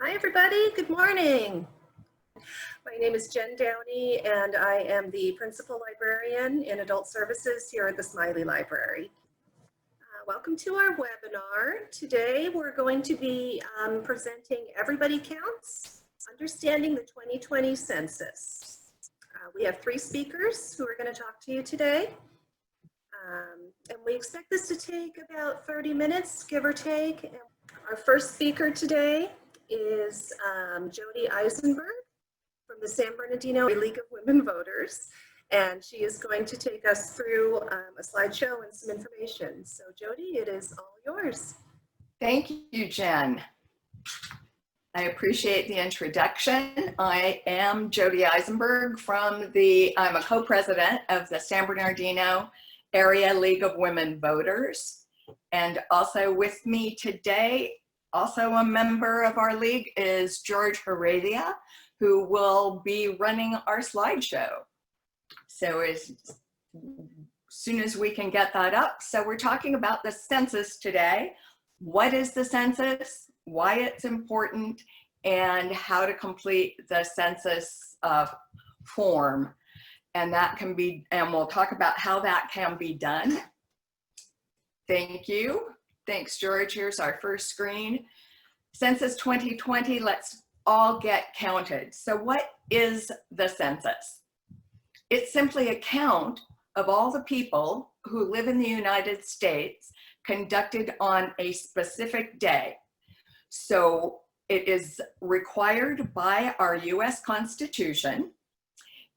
Hi, everybody. Good morning. My name is Jen Downey, and I am the Principal Librarian in Adult Services here at the Smiley Library. Welcome to our webinar. Today, we're going to be presenting Everybody Counts, Understanding the 2020 Census. We have 3 speakers who are going to talk to you today. And we expect this to take about 30 minutes, give or take. Our first speaker today is Jody Eisenberg from the San Bernardino League of Women Voters, and she is going to take us through a slideshow and some information. So Jody, it is all yours. Thank you, Jen. I appreciate the introduction. I am Jody Eisenberg I'm a co-president of the San Bernardino Area League of Women Voters. And also with me today, also a member of our league, is George Heredia, who will be running our slideshow. So as soon as we can get that up. So we're talking about the census today. What is the census, why it's important, and how to complete the census form. And we'll talk about how that can be done. Thank you. Thanks, George. Here's our first screen. Census 2020, let's all get counted. So what is the census? It's simply a count of all the people who live in the United States conducted on a specific day. So it is required by our US Constitution,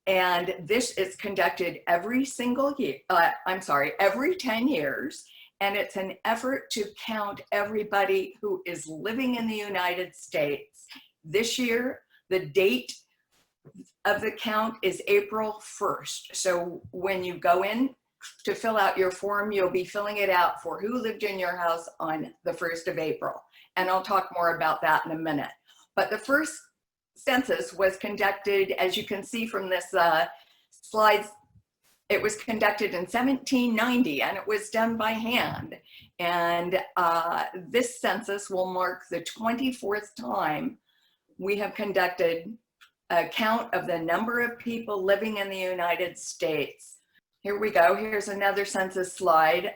and this is conducted every 10 years, and it's an effort to count everybody who is living in the United States. This year, the date of the count is April 1st. So when you go in to fill out your form, you'll be filling it out for who lived in your house on the 1st of April. And I'll talk more about that in a minute. But the first census was conducted, as you can see from this slide, it was conducted in 1790, and it was done by hand. And this census will mark the 24th time we have conducted a count of the number of people living in the United States. Here we go. Here's another census slide.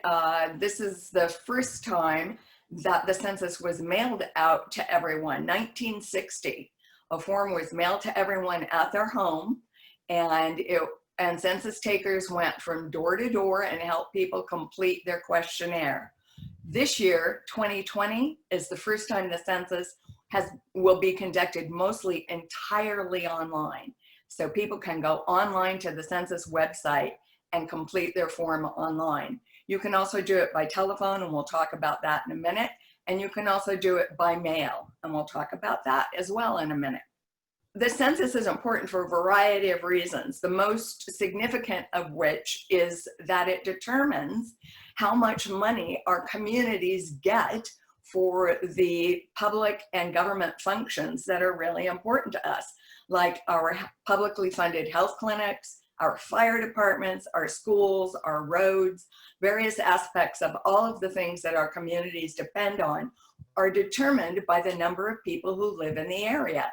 This is the first time that the census was mailed out to everyone, 1960. A form was mailed to everyone at their home, and census takers went from door to door and helped people complete their questionnaire. This year, 2020, is the first time the census will be conducted mostly entirely online. So people can go online to the census website and complete their form online. You can also do it by telephone, and we'll talk about that in a minute. And you can also do it by mail, and we'll talk about that as well in a minute. The census is important for a variety of reasons, the most significant of which is that it determines how much money our communities get for the public and government functions that are really important to us, like our publicly funded health clinics, our fire departments, our schools, our roads. Various aspects of all of the things that our communities depend on are determined by the number of people who live in the area.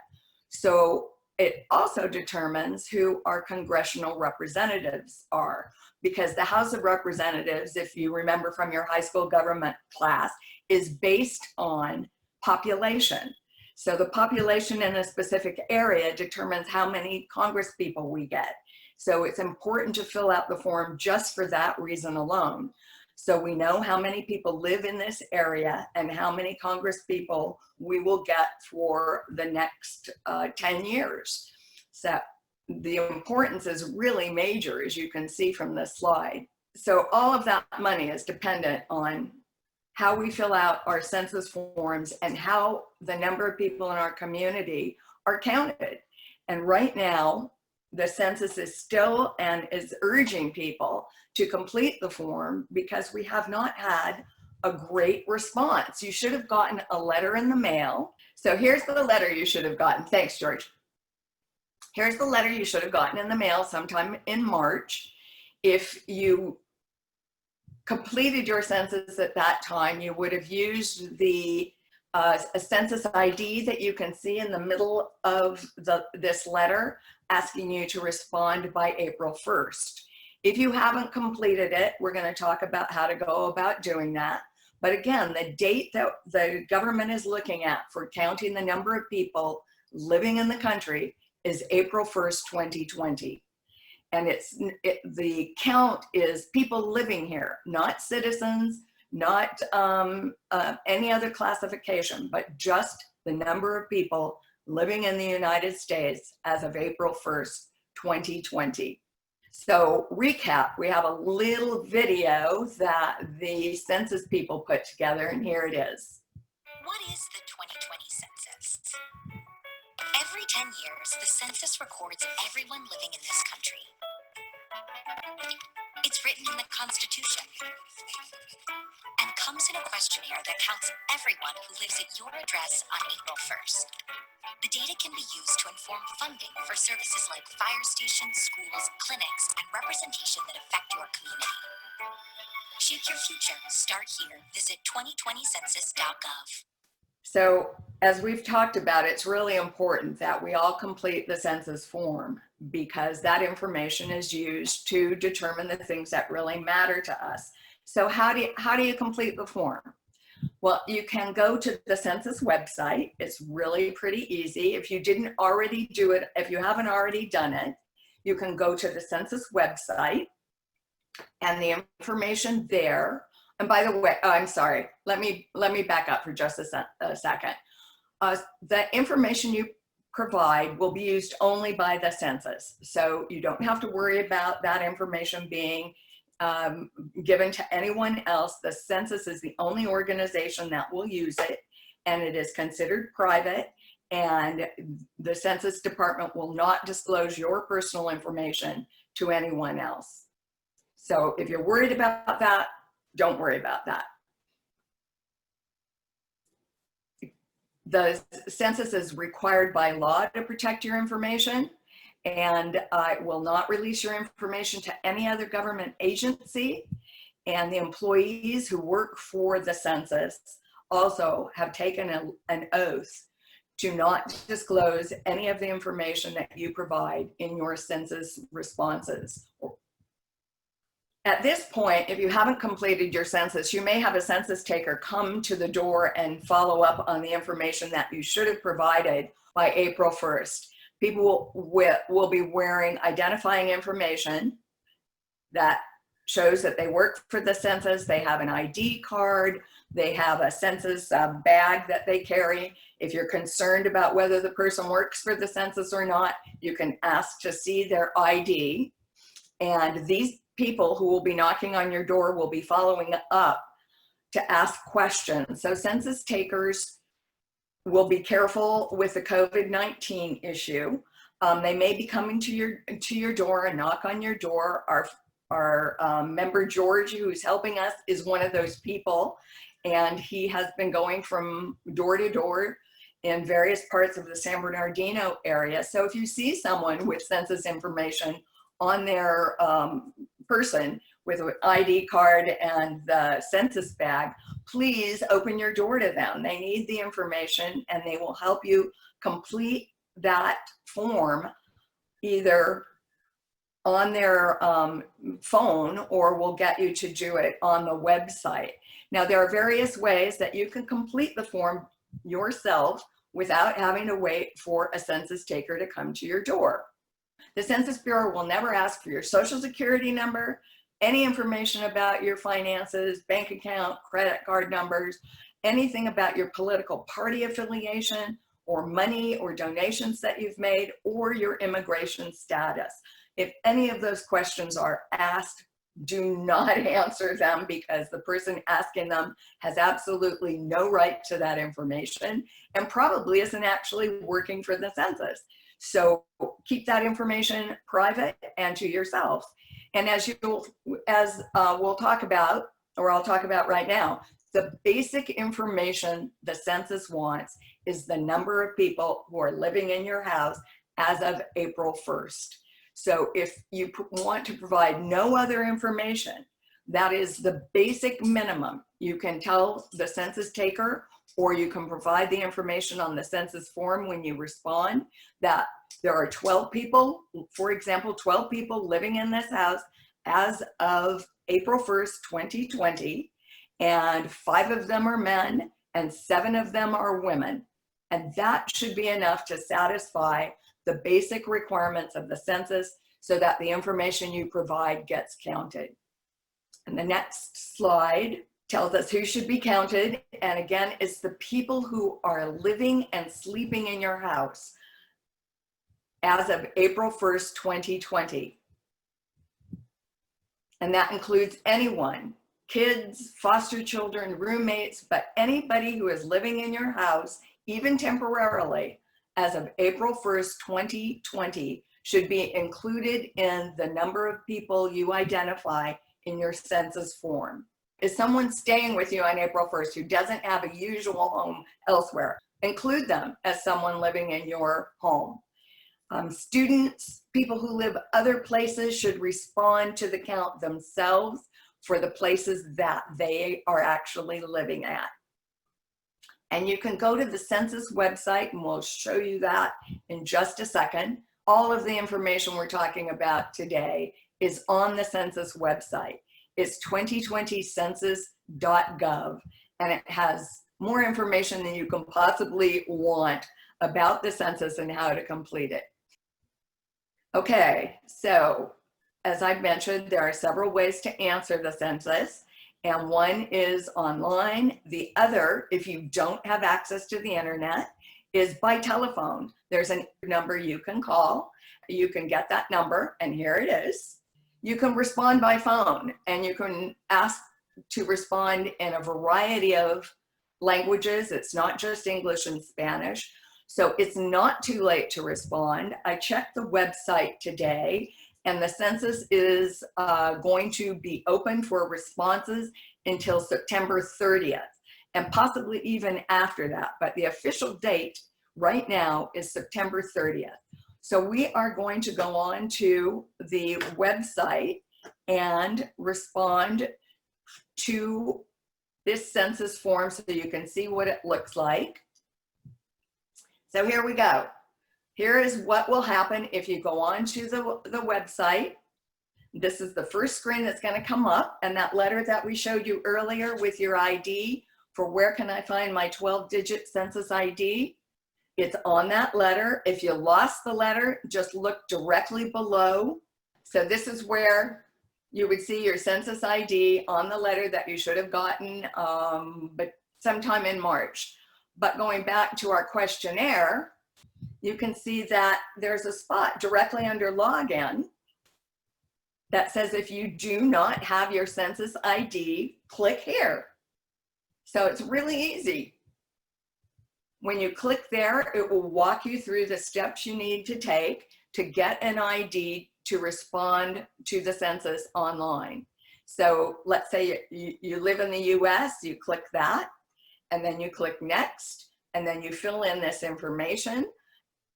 So it also determines who our congressional representatives are, because the House of Representatives, if you remember from your high school government class, is based on population. So the population in a specific area determines how many Congress people we get. So it's important to fill out the form just for that reason alone. So we know how many people live in this area and how many Congress people we will get for the next 10 years. So the importance is really major, as you can see from this slide. So all of that money is dependent on how we fill out our census forms and how the number of people in our community are counted. And right now, the census is still and is urging people to complete the form because we have not had a great response. You should have gotten a letter in the mail. So here's the letter you should have gotten. Thanks, George. Here's the letter you should have gotten in the mail sometime in March. If you completed your census at that time, you would have used the a census ID that you can see in the middle of this letter asking you to respond by April 1st. If you haven't completed it, we're going to talk about how to go about doing that. But again, the date that the government is looking at for counting the number of people living in the country is April 1st, 2020. And the count is people living here, not citizens, not any other classification, but just the number of people living in the United States as of April 1st, 2020. So recap, we have a little video that the census people put together, and here it is. What is the 2020 census? Every 10 years, the census records everyone living in this country. It's written in the Constitution and comes in a questionnaire that counts everyone who lives at your address on April 1st. The data can be used to inform funding for services like fire stations, schools, clinics, and representation that affect your community. Shape your future. Start here. Visit 2020census.gov. So as we've talked about, it's really important that we all complete the census form because that information is used to determine the things that really matter to us. So how do you complete the form? Well, you can go to the census website. It's really pretty easy. If you didn't already do it, if you haven't already done it, you can go to the census website and the information there. And by the way, I'm sorry, let me back up for just a second. The information you provide will be used only by the census. So you don't have to worry about that information being given to anyone else. The census is the only organization that will use it, and it is considered private, and the Census Department will not disclose your personal information to anyone else. So if you're worried about that, don't worry about that. The census is required by law to protect your information, and it will not release your information to any other government agency. And the employees who work for the census also have taken an oath to not disclose any of the information that you provide in your census responses. At this point, if you haven't completed your census, you may have a census taker come to the door and follow up on the information that you should have provided by April 1st. People will be wearing identifying information that shows that they work for the census, they have an ID card, they have a census bag that they carry. If you're concerned about whether the person works for the census or not, you can ask to see their ID. And these people who will be knocking on your door will be following up to ask questions. So census takers will be careful with the COVID-19 issue. They may be coming to your door and knock on your door. Our member George, who's helping us, is one of those people, and he has been going from door to door in various parts of the San Bernardino area. So if you see someone with census information on their person with an ID card and the census bag, please open your door to them. They need the information, and they will help you complete that form either on their phone, or will get you to do it on the website. Now, there are various ways that you can complete the form yourself without having to wait for a census taker to come to your door. The Census Bureau will never ask for your social security number, any information about your finances, bank account, credit card numbers, anything about your political party affiliation, or money or donations that you've made, or your immigration status. If any of those questions are asked, do not answer them, because the person asking them has absolutely no right to that information and probably isn't actually working for the census. So keep that information private and to yourself. And as we'll talk about, or I'll talk about right now, the basic information the census wants is the number of people who are living in your house as of April 1st. So if you want to provide no other information, That is the basic minimum. You can tell the census taker, or you can provide the information on the census form when you respond, that there are 12 people, for example, 12 people living in this house as of April 1st, 2020, and 5 of them are men and 7 of them are women. And that should be enough to satisfy the basic requirements of the census so that the information you provide gets counted. And the next slide tells us who should be counted. And again, it's the people who are living and sleeping in your house as of April 1st, 2020. And that includes anyone, kids, foster children, roommates, but anybody who is living in your house, even temporarily, as of April 1st, 2020, should be included in the number of people you identify in your census form. Is someone staying with you on April 1st who doesn't have a usual home elsewhere? Include them as someone living in your home. Students, people who live other places should respond to the count themselves for the places that they are actually living at. And you can go to the census website, and we'll show you that in just a second. All of the information we're talking about today is on the census website. It's 2020census.gov, and it has more information than you can possibly want about the census and how to complete it. Okay, so as I've mentioned, there are several ways to answer the census, and one is online. The other, if you don't have access to the internet, is by telephone. There's a number you can call. You can get that number, and here it is. You can respond by phone, and you can ask to respond in a variety of languages. It's not just English and Spanish. So it's not too late to respond. I checked the website today, and the census is going to be open for responses until September 30th, and possibly even after that. But the official date right now is September 30th. So we are going to go on to the website and respond to this census form so you can see what it looks like. So here we go. Here is what will happen if you go on to the website. This is the first screen that's going to come up, and that letter that we showed you earlier with your ID for where can I find my 12-digit census ID. It's on that letter. If you lost the letter, just look directly below. So this is where you would see your census ID on the letter that you should have gotten but sometime in March. But going back to our questionnaire, you can see that there's a spot directly under login that says if you do not have your census ID, click here. So it's really easy. When you click there, it will walk you through the steps you need to take to get an ID to respond to the census online. So let's say you live in the US, you click that, and then you click next, and then you fill in this information,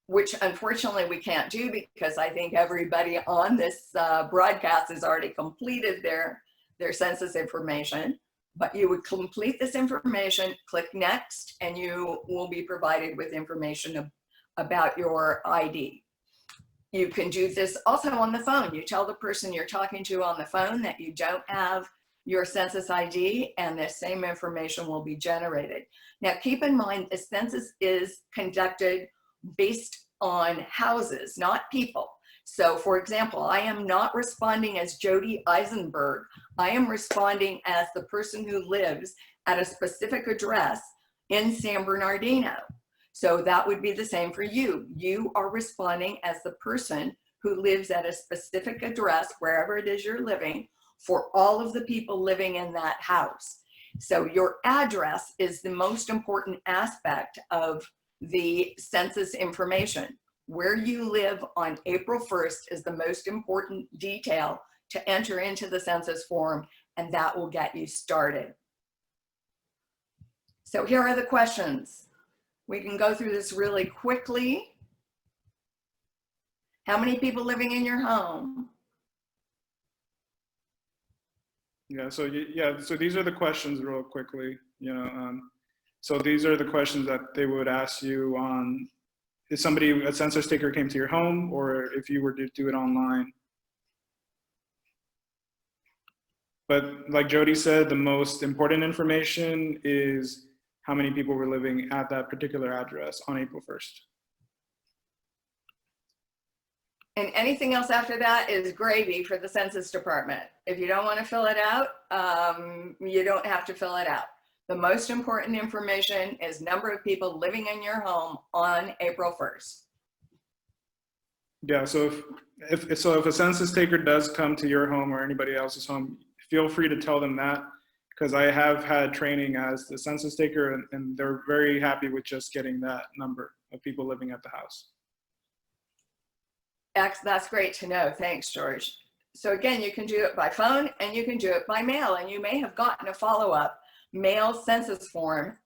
which unfortunately we can't do because I think everybody on this broadcast has already completed their census information. But you would complete this information, click next, and you will be provided with information about your ID. You can do this also on the phone. You tell the person you're talking to on the phone that you don't have your census ID, and the same information will be generated. Now, keep in mind, the census is conducted based on houses, not people. So for example, I am not responding as Jody Eisenberg. I am responding as the person who lives at a specific address in San Bernardino. So that would be the same for you. You are responding as the person who lives at a specific address, wherever it is you're living, for all of the people living in that house. So your address is the most important aspect of the census information. Where you live on April 1st is the most important detail to enter into the census form, and that will get you started. So here are the questions. We can go through this really quickly. How many people living in your home? Yeah, so so these are the questions real quickly, so these are the questions that they would ask you on if a census taker came to your home or if you were to do it online. But like Jody said, the most important information is how many people were living at that particular address on April 1st. And anything else after that is gravy for the Census Department. If you don't want to fill it out, you don't have to fill it out. The most important information is number of people living in your home on April 1st. Yeah, so if a census taker does come to your home or anybody else's home, feel free to tell them that, because I have had training as the census taker and they're very happy with just getting that number of people living at the house. That's great to know. Thanks, George. So again, you can do it by phone and you can do it by mail, and you may have gotten a follow-up mail census form.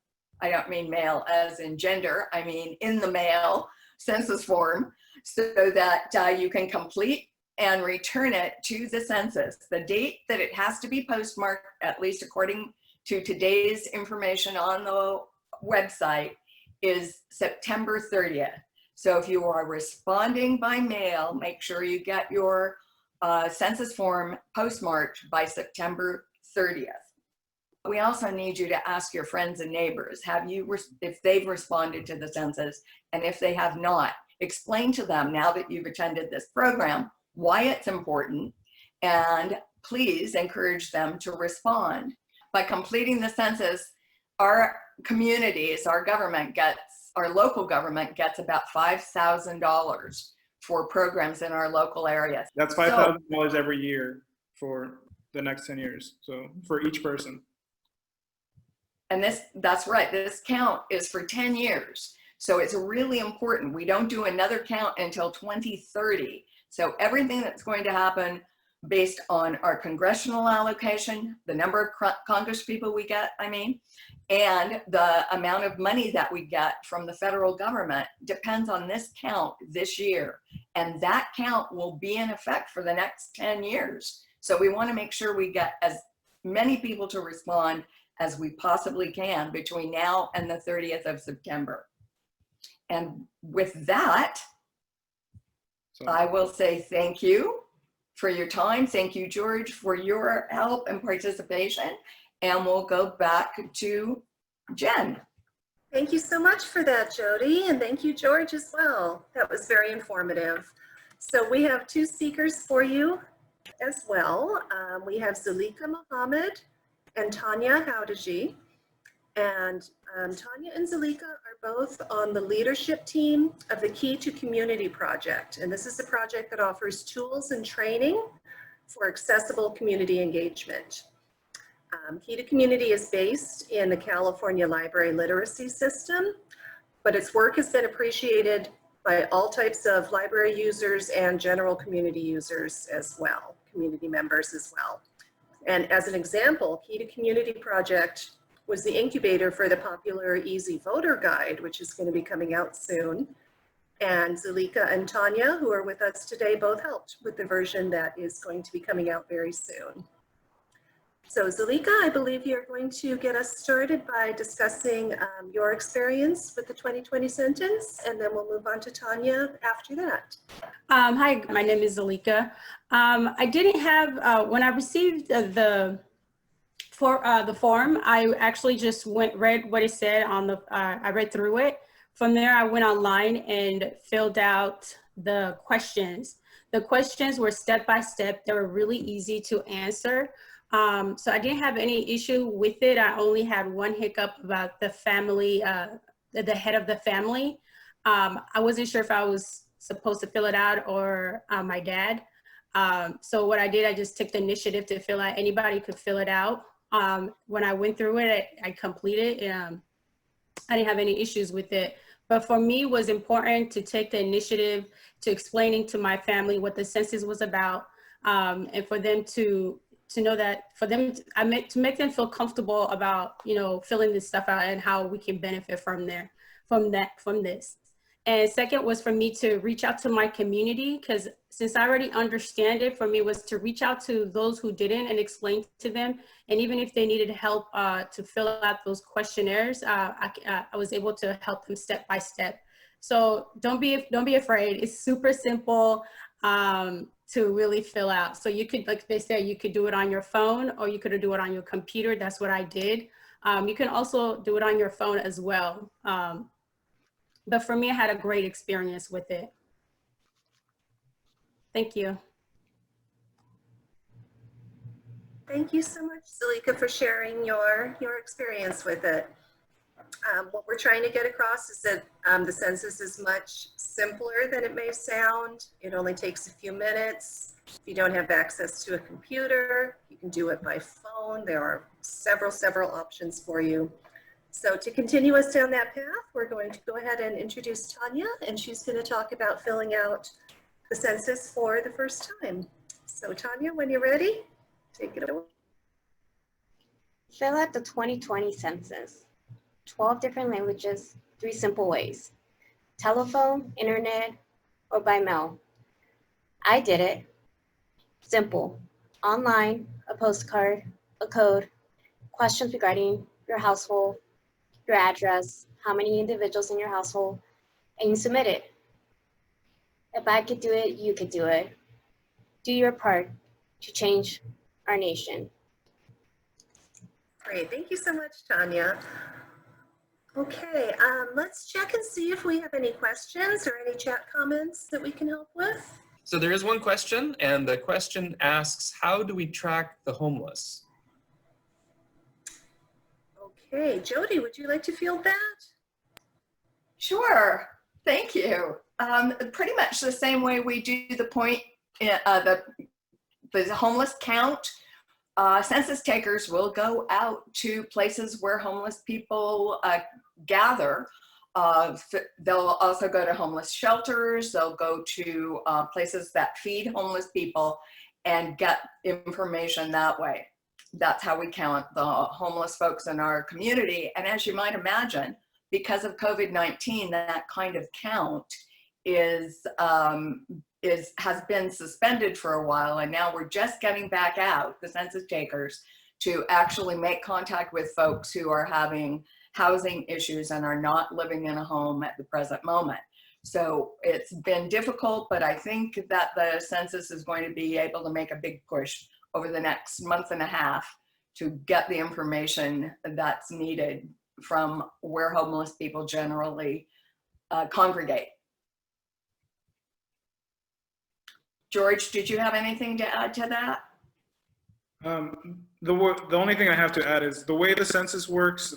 I don't mean mail as in gender, I mean in the mail census form, so that you can complete and return it to the census. The date that it has to be postmarked, at least according to today's information on the website, is September 30th. So if you are responding by mail, make sure you get your census form postmarked by September 30th. We also need you to ask your friends and neighbors, if they've responded to the census, and if they have not, explain to them, now that you've attended this program, why it's important, and please encourage them to respond. By completing the census, our communities, our local government gets about $5,000 for programs in our local area. That's $5,000 every year for the next 10 years, so for each person. And that's right, this count is for 10 years. So it's really important. We don't do another count until 2030. So everything that's going to happen based on our congressional allocation, the number of Congress people we get, and the amount of money that we get from the federal government depends on this count this year. And that count will be in effect for the next 10 years. So we want to make sure we get as many people to respond as we possibly can between now and the 30th of September. And with that, I will say thank you for your time. Thank you, George, for your help and participation. And we'll go back to Jen. Thank you so much for that, Jody, and thank you, George, as well. That was very informative. So we have two speakers for you as well. We have Zulika Mohammed and Tanya Howdaji. And Tanya and Zulika are both on the leadership team of the Key to Community project. And this is a project that offers tools and training for accessible community engagement. Key to Community is based in the California Library Literacy System, but its work has been appreciated by all types of library users and general community users as well, community members as well. And as an example, Key to Community project was the incubator for the popular Easy Voter Guide, which is going to be coming out soon. And Zulika and Tanya, who are with us today, both helped with the version that is going to be coming out very soon. So Zulika, I believe you're going to get us started by discussing your experience with the 2020 census, and then we'll move on to Tanya after that. Hi, my name is Zulika. I didn't have, when I received the form, I actually just read what it said on the, I read through it. From there, I went online and filled out the questions. The questions were step-by-step. They were really easy to answer. So I didn't have any issue with it. I only had one hiccup about the family, the head of the family. I wasn't sure if I was supposed to fill it out or my dad. So what I did, I just took the initiative to fill out. Anybody could fill it out. When I went through it, I completed it. I didn't have any issues with it. But for me, it was important to take the initiative to explaining to my family what the census was about, and for them to know that, I meant to make them feel comfortable about, filling this stuff out and how we can benefit from this. And second was for me to reach out to my community, because since I already understand it, for me was to reach out to those who didn't and explain to them. And even if they needed help to fill out those questionnaires, I was able to help them step by step. So don't be afraid. It's super simple to really fill out. So you could, like they said, you could do it on your phone or you could do it on your computer. That's what I did. You can also do it on your phone as well. But for me, I had a great experience with it. Thank you. Thank you so much, Zalika, for sharing your experience with it. What we're trying to get across is that the census is much simpler than it may sound. It only takes a few minutes. If you don't have access to a computer, you can do it by phone. There are several options for you. So to continue us down that path, we're going to go ahead and introduce Tanya, and she's going to talk about filling out the census for the first time. So Tanya, when you're ready, take it away. Fill out the 2020 census. 12 different languages, 3 simple ways. Telephone, internet, or by mail. I did it. Simple. Online, a postcard, a code, questions regarding your household, your address, how many individuals in your household, and you submit it. If I could do it, you could do it. Do your part to change our nation. Great, thank you so much, Tanya. Okay, let's check and see if we have any questions or any chat comments that we can help with. So there is one question, and the question asks, how do we track the homeless? Okay, Jody, would you like to field that? Sure, thank you. Pretty much the same way we do the homeless count. Census takers will go out to places where homeless people gather. They'll also go to homeless shelters. They'll go to places that feed homeless people and get information that way. That's how we count the homeless folks in our community. And as you might imagine, because of COVID-19, that kind of count has been suspended for a while, and now we're just getting back out, the census takers, to actually make contact with folks who are having housing issues and are not living in a home at the present moment. So it's been difficult, but I think that the census is going to be able to make a big push over the next month and a half to get the information that's needed from where homeless people generally congregate. George, did you have anything to add to that? The only thing I have to add is the way the census works.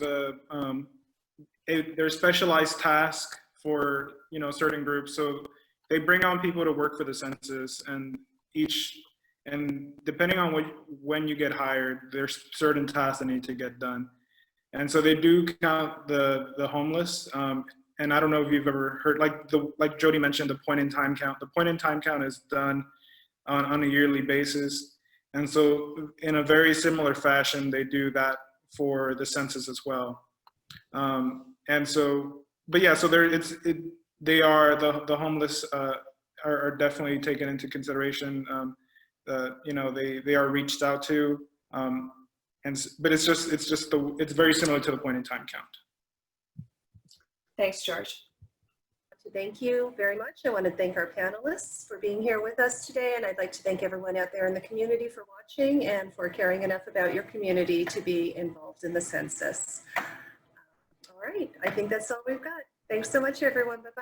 There's specialized tasks for certain groups. So they bring on people to work for the census, and depending on when you get hired, there's certain tasks that need to get done. And so they do count the homeless. And I don't know if you've ever heard, like Jody mentioned, the point in time count. The point in time count is done on a yearly basis. And so in a very similar fashion, they do that for the census as well. And so, but yeah, so the homeless are definitely taken into consideration. They are reached out to, but it's very similar to the point in time count. Thanks, George. Thank you very much. I want to thank our panelists for being here with us today, and I'd like to thank everyone out there in the community for watching and for caring enough about your community to be involved in the census. All right, I think that's all we've got. Thanks so much, everyone. Bye-bye.